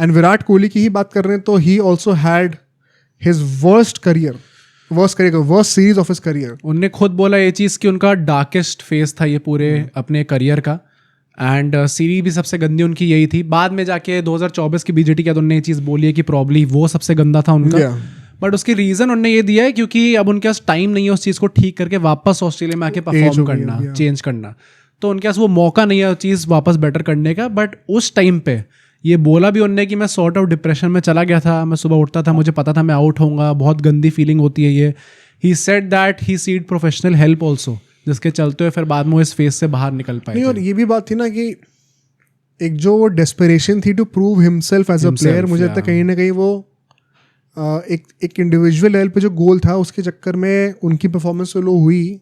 And Virat Kohli की ही बात कर रहे हैं तो he also had his worst series of his career. उनने खुद बोला ये चीज़ कि उनका डार्केस्ट फेज था ये पूरे अपने करियर का. एंड सीरीज भी सबसे गंदी उनकी यही थी. बाद में जाके 2024 की बीजेटी के बाद उन्होंने ये चीज़ बोली है कि प्रॉब्ली वो सबसे गंदा था उनका. बट उसकी रीज़न उन्होंने ये दिया है क्योंकि अब उनके पास टाइम नहीं है उस चीज़ को ठीक करके वापस ऑस्ट्रेलिया में आके परफॉर्म करना, चेंज करना. तो उनके पास वो मौका नहीं है चीज़ वापस बेटर करने का. बट उस टाइम पे ये बोला भी उनने कि मैं सॉर्ट ऑफ डिप्रेशन में चला गया था. मैं सुबह उठता था, मुझे पता था मैं आउट होऊंगा, बहुत गंदी फीलिंग होती है ये. He said that he seed professional help also, जिसके चलते हुए फिर बाद में वो इस फेज से बाहर निकल पाए. नहीं, और ये भी बात थी ना कि एक जो वो डेस्परेशन थी to prove himself as a player, मुझे लगता है कहीं ना कहीं वो एक इंडिविजुअल लेवल पे जो गोल था उसके चक्कर में उनकी परफॉर्मेंस तो लो हुई,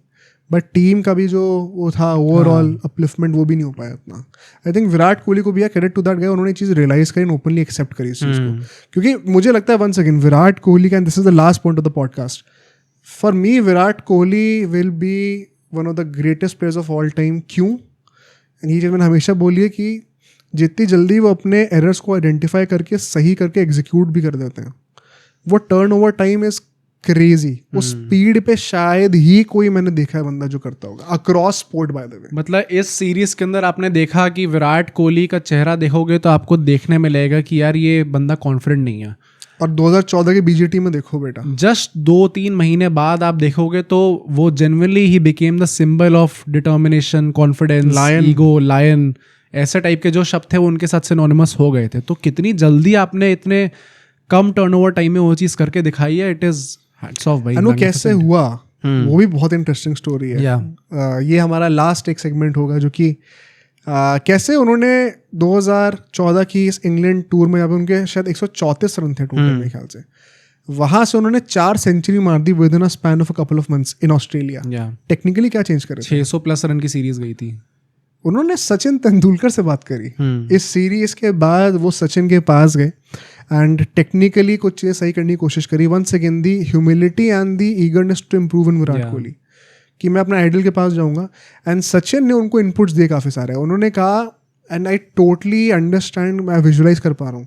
बट टीम का भी जो वो था ओवरऑल अपलिफ्टमेंट वो भी नहीं हो पाया उतना. आई थिंक विराट कोहली को भी क्रेडिट टू दैट गया, उन्होंने चीज़ रियलाइज करी, ओपनली एक्सेप्ट करी इस चीज़ को. क्योंकि मुझे लगता है वंस अगेन विराट कोहली का, and this is the last point of the podcast, for me Virat Kohli will be one of the greatest players of all time. क्यों? एंड ये चीज़ मैंने हमेशा बोली है कि जितनी जल्दी वो अपने एरर्स को आइडेंटिफाई करके सही करके एग्जीक्यूट भी कर देते हैं, वो turn over time is crazy. वो स्पीड पे शायद ही कोई मैंने देखा है बंदा जो करता होगा across sport. By the way, मतलब इस सीरीज के अंदर आपने देखा कि विराट कोहली का चेहरा देखोगे तो आपको देखने में लगेगा कि यार ये बंदा कॉन्फिडेंट नहीं है. और 2014 के बीजेटी में देखो बेटा, जस्ट 2-3 महीने बाद आप देखोगे तो वो जेन्युइनली ही became the symbol of determination, confidence, ego, lion, ऐसे टाइप के जो शब्द थे वो उनके साथ सिनोनिमस हो गए थे. तो कितनी जल्दी आपने इतने कम टर्नओवर टाइम में वो चीज़ करके दिखाई है. इट इज हैट्स ऑफ भाई. वो कैसे हुआ वो भी बहुत इंटरेस्टिंग स्टोरी है. ये हमारा लास्ट एक सेगमेंट होगा जो कि कैसे उन्होंने 2014 की इस इंग्लैंड टूर में, अब उनके शायद 134 रन थे टोटल मेरे ख्याल से, वहां से उन्होंने 4 सेंचुरी मार दी within a span of a couple of months in Australia. Technically क्या चेंज करे, 600+ रन की सीरीज गई थी. उन्होंने सचिन तेंदुलकर से बात करी इस सीरीज के बाद. वो सचिन के पास गए एंड टेक्निकली कुछ चीज़ें सही करने की कोशिश करी. Once again the humility and the eagerness to improve in Virat Kohli कि मैं अपना आइडल के पास जाऊंगा. एंड सचिन ने उनको इनपुट्स दिए काफ़ी सारे. उन्होंने कहा, एंड आई टोटली अंडरस्टैंड, मैं विजुलाइज कर पा रहा हूँ,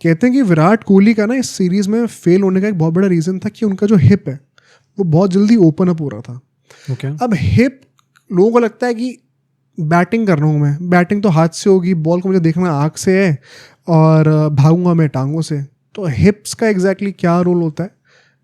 कहते हैं कि विराट कोहली का ना इस सीरीज़ में फेल होने का एक बहुत बड़ा रीज़न था कि उनका जो हिप है वो बहुत जल्दी ओपन अप हो रहा था. अब हिप, लोगों को लगता है कि बैटिंग कर रहा हूँ मैं, बैटिंग तो हाथ से होगी, बॉल को मुझे देखना आँख से है और भागूंगा मैं टांगों से. तो हिप्स का एग्जैक्टली क्या रोल होता है?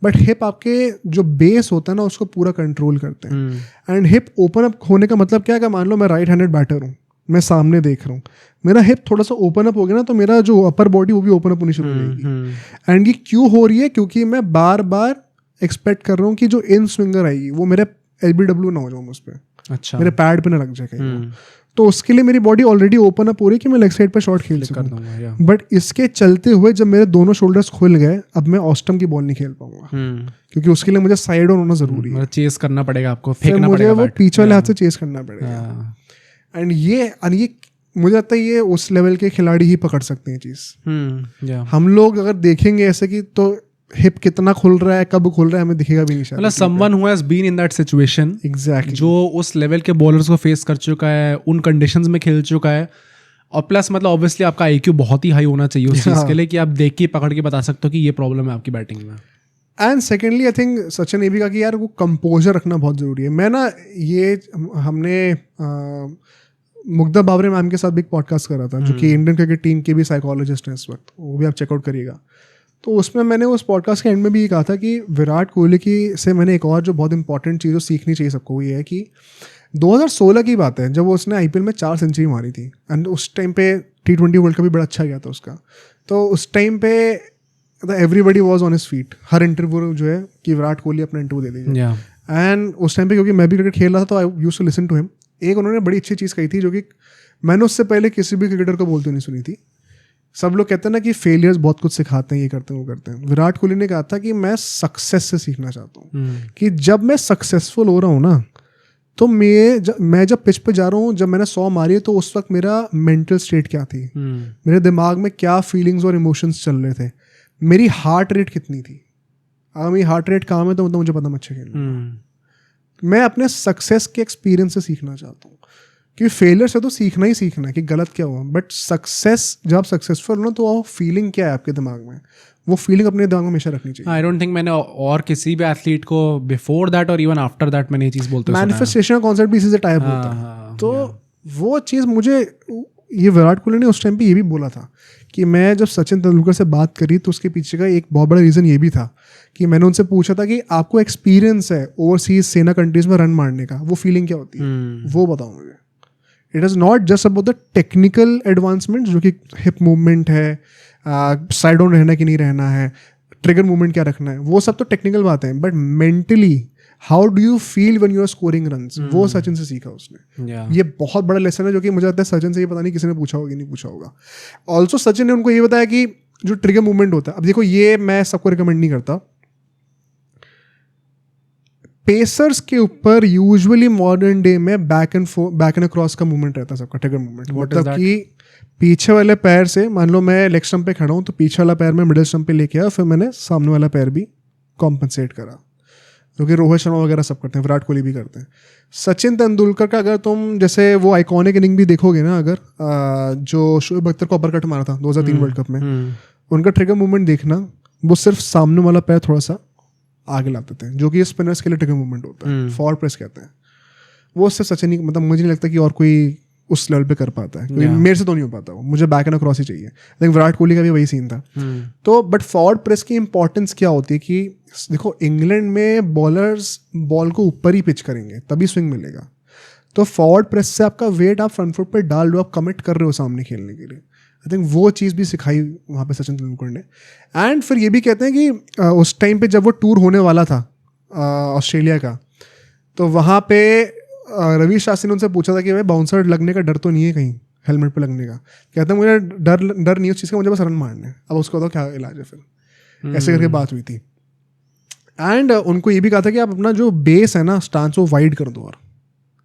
बट हिप आपके जो बेस होता है ना उसको पूरा कंट्रोल करते हैं. एंड हिप ओपन अप होने का मतलब क्या है? मान लो मैं राइट हैंडेड बैटर हूँ, मैं सामने देख रहा हूँ, मेरा हिप थोड़ा सा ओपन अप हो गया ना तो मेरा जो अपर बॉडी वो भी ओपन अप होनी शुरू हो जाएगी. एंड ये क्यों हो रही है? क्योंकि मैं बार बार एक्सपेक्ट कर रहा हूँ कि जो इन स्विंगर आएगी वो मेरे LBW ना हो जाऊँ उस पर, अच्छा, मेरे पैड पे ना लग जाए. तो उसके लिए मेरी बॉडी ऑलरेडी ओपन अप हो रही है कि मैं लेग साइड पे शॉट खेल सकूं. बट इसके चलते हुए जब मेरे दोनों शोल्डर्स खुल गए, अब मैं ऑस्टम की बॉल नहीं खेल पाऊंगा क्योंकि उसके लिए मुझे साइड ऑन होना जरूरी है. चेस करना पड़ेगा आपको, फेंकना पड़ेगा, मुझे वो पीछे वाले हाथ से चेस करना पड़ेगा. एंड ये मुझे लगता है ये उस लेवल के खिलाड़ी ही पकड़ सकते हैं चीज. हम लोग अगर देखेंगे ऐसे कि तो हिप कितना खुल रहा है, कब खुल रहा है, हमें दिखेगा भी नहीं शायद. मतलब someone who has been in that situation, exactly, जो उस लेवल के बॉलर्स को फेस कर चुका है, उन कंडीशंस में खेल चुका है. और प्लस मतलब ऑब्वियसली आपका IQ बहुत ही हाई होना चाहिए उस चीज़ के लिए कि आप देख के पकड़ के बता सकते हो कि ये प्रॉब्लम है आपकी बैटिंग में. And secondly I think Sachin ये भी कहा कि यार वो कंपोजर रखना बहुत ज़रूरी है. मैं ना ये हमने मुग्धा बाबरे मैम के साथ भी एक पॉडकास्ट कर रहा था जो कि इंडियन क्रिकेट टीम के भी साइकोलॉजिस्ट हैं इस वक्त, वो भी आप चेकआउट करिएगा. तो उसमें मैंने उस पॉडकास्ट के एंड में भी ये कहा था कि विराट कोहली की से मैंने एक और जो बहुत इंपॉर्टेंट चीज़ सीखनी चाहिए सबको, ये है कि 2016 की बात है जब उसने IPL में 4 सेंचुरी मारी थी. एंड उस टाइम पे T20 वर्ल्ड कप भी बड़ा अच्छा गया था उसका. तो उस टाइम पे everybody was on his feet. Her interview जो है कि विराट कोहली अपना इंटरव्यू दे दीजिए. एंड उस टाइम पे क्योंकि मैं भी क्रिकेट खेल रहा था तो I used to listen to him. एक उन्होंने बड़ी अच्छी चीज़ कही थी जो कि मैंने उससे पहले किसी भी क्रिकेटर को बोलते नहीं सुनी थी. सब लोग कहते हैं ना कि फेलियर्स बहुत कुछ सिखाते हैं, ये करते हैं वो करते हैं. विराट कोहली ने कहा था कि मैं सक्सेस से सीखना चाहता हूँ कि जब मैं सक्सेसफुल हो रहा हूँ ना तो मैं जब पिच पे जा रहा हूँ, जब मैंने 100 मारी है तो उस वक्त मेरा मेंटल स्टेट क्या थी, मेरे दिमाग में क्या फीलिंग्स और इमोशंस चल रहे थे, मेरी हार्ट रेट कितनी थी. अगर मेरी हार्ट रेट काम है तो मतलब मुझे पता मैं अच्छा खेलूँ. मैं अपने सक्सेस के एक्सपीरियंस से सीखना चाहता हूँ. कि फेलियर से तो सीखना ही सीखना है कि गलत क्या हुआ, बट सक्सेस जब आप सक्सेसफुल हो तो वो फीलिंग क्या है आपके दिमाग में, वो फीलिंग अपने दिमाग में हमेशा रखनी चाहिए। आई डोंट थिंक मैंने और किसी भी एथलीट को बिफोर दैट और इवन आफ्टर दैट मैंने ये चीज़ बोलते हुए सुना है। मैनिफेस्टेशन का कॉन्सेप्ट भी इसी से टाइप होता है। तो वो चीज़ मुझे, ये विराट कोहली ने उस टाइम पे ये भी बोला था कि मैं जब सचिन तेंदुलकर से बात करी तो उसके पीछे का एक बहुत बड़ा रीज़न ये भी था कि मैंने उनसे पूछा था कि आपको एक्सपीरियंस है ओवरसीज सेना कंट्रीज में रन मारने का, वो फीलिंग क्या होती है वो बताओ मुझे। It is not just about the technical advancement जो कि हिप मूवमेंट है, साइड ऑन रहना कि नहीं रहना है, ट्रिगर मूवमेंट क्या रखना है, वो सब तो टेक्निकल बातें हैं, but mentally how do you feel when you are scoring runs, वो सचिन से सीखा उसने। ये बहुत बड़ा लेसन है जो कि मुझे लगता है सचिन से ये पता नहीं किसी ने पूछा होगा कि नहीं पूछा होगा। ऑल्सो सचिन ने उनको ये बताया कि जो ट्रिगर मूवमेंट होता है, अब देखो ये मैं सबको रिकमेंड नहीं करता, पेसर्स के ऊपर यूजुअली मॉडर्न डे में बैक एंड क्रॉस का मूवमेंट रहता है सबका, ट्रिगर मूवमेंट। मतलब कि पीछे वाले पैर से, मान लो मैं लेग स्टंप पे खड़ा हूँ तो पीछे वाला पैर मैं मिडिल स्टंप पे लेके आया, फिर मैंने सामने वाला पैर भी कॉम्पनसेट करा, क्योंकि रोहित शर्मा वगैरह सब करते हैं, विराट कोहली भी करते हैं। सचिन तेंदुलकर का अगर तुम जैसे वो आइकॉनिक इनिंग भी देखोगे ना, अगर जो शोएब अख्तर को अपरकट मारा था 2003 वर्ल्ड कप में, उनका ट्रिगर मूवमेंट देखना, वो सिर्फ सामने वाला पैर थोड़ा सा आगे लाते थे, जो कि स्पिनर्स के लिए ट्रिगर मूवमेंट होता है, फॉरवर्ड प्रेस कहते हैं। वो सिर्फ सचिन ही, मतलब मुझे नहीं लगता कि और कोई उस लेवल पे कर पाता है, क्योंकि मेरे से तो नहीं हो पाता वो, मुझे बैक एंड क्रॉस ही चाहिए। आई थिंक विराट कोहली का भी वही सीन था। तो बट फॉरवर्ड प्रेस की इंपॉर्टेंस क्या होती है कि देखो इंग्लैंड में बॉलर्स बॉल को ऊपर ही पिच करेंगे तभी स्विंग मिलेगा, तो फॉरवर्ड प्रेस से आपका वेट आप फ्रंट फुट पे डाल रहे हो, आप कमिट कर रहे हो सामने खेलने के लिए। आई थिंक वो चीज़ भी सिखाई वहाँ पे सचिन तेंदुलकर ने। एंड फिर ये भी कहते हैं कि उस टाइम पे जब वो टूर होने वाला था ऑस्ट्रेलिया का, तो वहाँ पे रवि शास्त्री ने उनसे पूछा था कि भाई बाउंसर लगने का डर तो नहीं है कहीं हेलमेट पे लगने का? कहते हैं मुझे डर नहीं उस चीज़ का, मुझे बस रन मारने हैं। अब उसको बताओ क्या इलाज है फिर, ऐसे करके बात हुई थी। एंड उनको ये भी कहा था कि आप अपना जो बेस है ना स्टांस वो वाइड कर दो और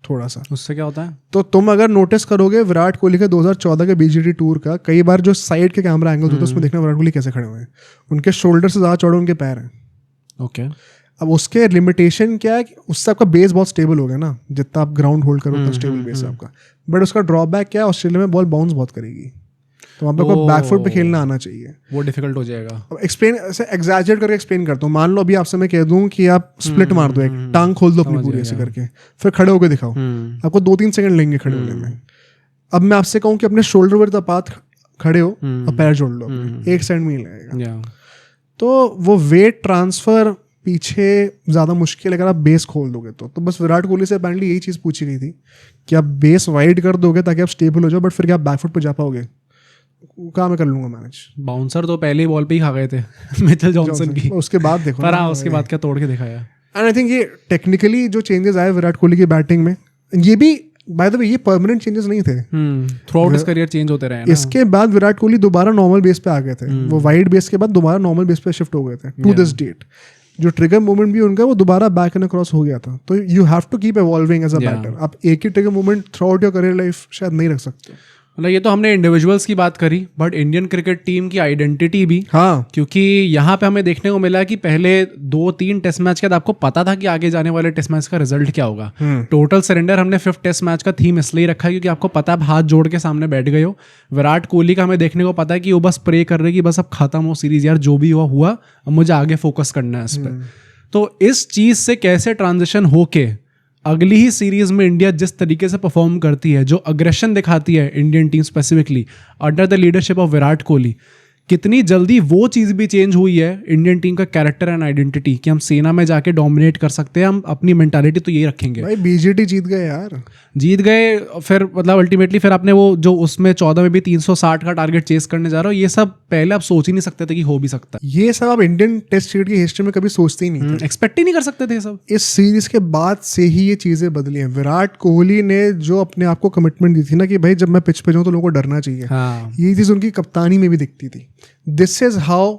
थोड़ा सा। उससे क्या होता है? तो तुम अगर नोटिस करोगे विराट कोहली के 2014 के बीजीटी टूर का, कई बार जो साइड के कैमरा एंगल्स होते हैं उसमें देखना विराट कोहली कैसे खड़े हुए हैं, उनके शोल्डर से ज़्यादा चौड़े उनके पैर हैं। ओके। अब उसके लिमिटेशन क्या है कि उससे आपका बेस बहुत स्टेबल हो गया ना, जितना आप ग्राउंड होल्ड करो उतना स्टेबल बेस है आपका। बट उसका ड्रॉबैक क्या है, ऑस्ट्रेलिया में बॉल बाउंस बहुत करेगी, तो वहाँ पे आपको बैकफुट पे खेलना आना चाहिए, वो डिफिकल्ट हो जाएगा। अब एक्सप्लेन ऐसे एग्जैजरेट करके एक्सप्लेन करता हूँ। मान लो अभी आपसे मैं कह दूँ कि आप स्प्लिट मार दो, एक टांग खोल दो अपनी पूरी ऐसे करके, फिर खड़े होकर दिखाओ, आपको 2-3 सेकंड लेंगे खड़े होने में। अब मैं आपसे कहूँ कि अपने शोल्डर वर्थ अपार्ट खड़े हो और पैर जोड़ लो, एक सेकंड में ही लगेगा। तो वो वेट ट्रांसफर पीछे ज़्यादा मुश्किल है अगर आप बेस खोल दोगे तो बस विराट कोहली से अपेरेंटली यही चीज़ पूछी गई थी कि आप बेस वाइड कर दोगे ताकि आप स्टेबल हो जाओ, बट फिर क्या आप बैकफुट पे जा पाओगे? कहाँ मैं कर लूंगा मैनेज। बाउंसर तो पहले ही बॉल पे ही खा गए थे मिचेल जॉनसन की, उसके बाद देखो पर हाँ उसके बाद क्या तोड़ के दिखाया। एंड आई थिंक ये टेक्निकली जो चेंजेस आए विराट कोहली की बैटिंग में, ये भी बाय द वे ये परमानेंट चेंजेस नहीं थे, through out his career change होते रहे ना। इसके बाद विराट कोहली दोबारा नॉर्मल बेस पे आ गए थे, वो वाइड बेस के बाद दोबारा नॉर्मल बेस पे शिफ्ट हो गए थे टू दिस डेट। जो ट्रिगर मूवमेंट भी उनका वो दोबारा बैक एंड अक्रॉस हो गया था। तो you have to keep evolving as a batter. आप एक ही trigger movement throughout your career life शायद नहीं रख सकते। मतलब ये तो हमने इंडिविजुअल्स की बात करी, बट इंडियन क्रिकेट टीम की आइडेंटिटी भी, हाँ, क्योंकि यहाँ पे हमें देखने को मिला कि पहले 2-3 टेस्ट मैच के बाद आपको पता था कि आगे जाने वाले टेस्ट मैच का रिजल्ट क्या होगा। टोटल सरेंडर हमने 5th टेस्ट मैच का थीम इसलिए रखा है क्योंकि आपको पता है हाथ जोड़ के सामने बैठ गए हो। विराट कोहली का हमें देखने को पता है कि वो बस प्रे कर रहे कि बस अब खत्म हो सीरीज यार, जो भी हुआ अब मुझे आगे फोकस करना है इस पर। तो इस चीज से कैसे ट्रांजिशन होके अगली ही सीरीज में इंडिया जिस तरीके से परफॉर्म करती है, जो अग्रेशन दिखाती है Indian team specifically under the leadership of Virat Kohli, कितनी जल्दी वो चीज़ भी चेंज हुई है इंडियन टीम का कैरेक्टर एंड आइडेंटिटी कि हम सेना में जाके डोमिनेट कर सकते हैं। हम अपनी मेंटालिटी तो यही रखेंगे। भाई बीजीटी जीत गए यार, जीत गए, फिर मतलब अल्टीमेटली फिर आपने वो जो उसमें 14 में भी 360 का टारगेट चेस करने जा रहे हो, ये सब पहले आप सोच ही नहीं सकते थे कि हो भी सकता है। ये सब आप इंडियन टेस्ट क्रिकेट की हिस्ट्री में कभी सोचते ही नहीं थे, एक्सपेक्ट ही नहीं कर सकते थे सब। इस सीरीज के बाद से ही ये चीजें बदली हैं। विराट कोहली ने जो अपने आप को कमिटमेंट दी थी ना कि भाई जब मैं पिच पे जाऊँ तो लोगों को डरना चाहिए, ये चीज उनकी कप्तानी में भी दिखती थी। This is how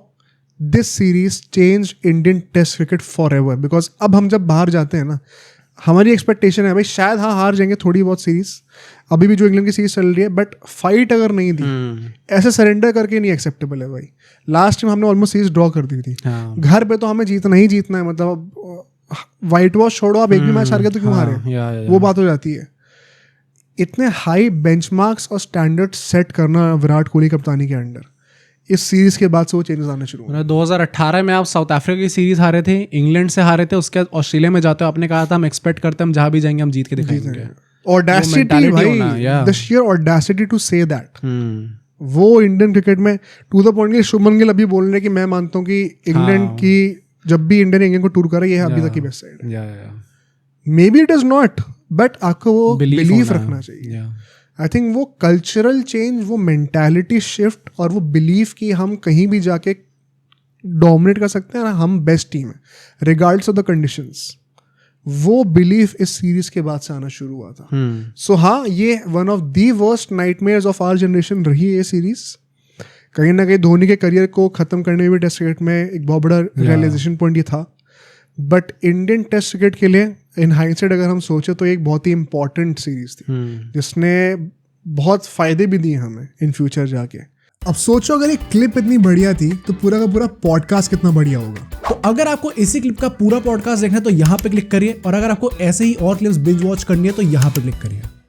this series change Indian test cricket for ever. Because अब हम जब बाहर जाते हैं ना, हमारी एक्सपेक्टेशन है भाई शायद हाँ हार जाएंगे थोड़ी बहुत सीरीज, अभी भी जो इंग्लैंड की सीरीज चल रही है, बट फाइट अगर नहीं दी, ऐसे सरेंडर करके नहीं एक्सेप्टेबल है भाई। लास्ट टाइम हमने ऑलमोस्ट सीरीज ड्रॉ कर दी थी, घर पे तो हमें जीतना ही जीतना है। मतलब वाइट वॉश छोड़ो, आप एक भी मैच हार गए तो क्यों हारे, वो बात हो जाती है। इतने हाई बेंचमार्क्स और स्टैंडर्ड सेट करना विराट कोहली कप्तानी के अंडर, इस सीरीज के बाद से वो चेंजेस आने शुरू हुए। 2018 में आप साउथ अफ्रीका की सीरीज हारे थे, इंग्लैंड से हारे थे, उसके बाद ऑस्ट्रेलिया में जाते हो आपने कहा था हम एक्सपेक्ट करते हैं हम जहां भी जाएंगे हम जीत के दिखाएंगे। ऑडेसिटी भाई, the sheer audacity to say that, वो इंडियन क्रिकेट में टू द पॉइंट कि शुभमन गिल अभी बोल रहे हैं कि मैं मानता हूँ कि इंग्लैंड की जब भी इंडियन इंग्लैंड को टूर करा ये अभी तक की बेस्ट साइड है। May be it is not, but आपको वो बिलीफ रखना चाहिए। आई थिंक वो कल्चरल चेंज, वो मेंटालिटी शिफ्ट और वो बिलीफ कि हम कहीं भी जाके डोमिनेट कर सकते हैं, हम बेस्ट टीम है रिगार्ड्स ऑफ द कंडीशंस, वो बिलीफ इस सीरीज के बाद से आना शुरू हुआ था। सो हाँ, ये one of the worst nightmares of our generation रही है ये सीरीज। कहीं ना कहीं धोनी के करियर को खत्म करने में भी टेस्ट क्रिकेट में एक बहुत बड़ा रियलाइजेशन पॉइंट ये था, बट इंडियन टेस्ट क्रिकेट के लिए इन हाइंडसाइट अगर हम सोचे तो एक बहुत ही इंपॉर्टेंट सीरीज थी जिसने बहुत फायदे भी दिए हमें इन फ्यूचर जाके। अब सोचो अगर ये क्लिप इतनी बढ़िया थी तो पूरा का पूरा पॉडकास्ट कितना बढ़िया होगा। तो अगर आपको इसी क्लिप का पूरा पॉडकास्ट देखना है तो यहाँ पे क्लिक करिए, और अगर आपको ऐसे ही और क्लिप्स बिंज वॉच करनी है तो यहाँ पे क्लिक करिए।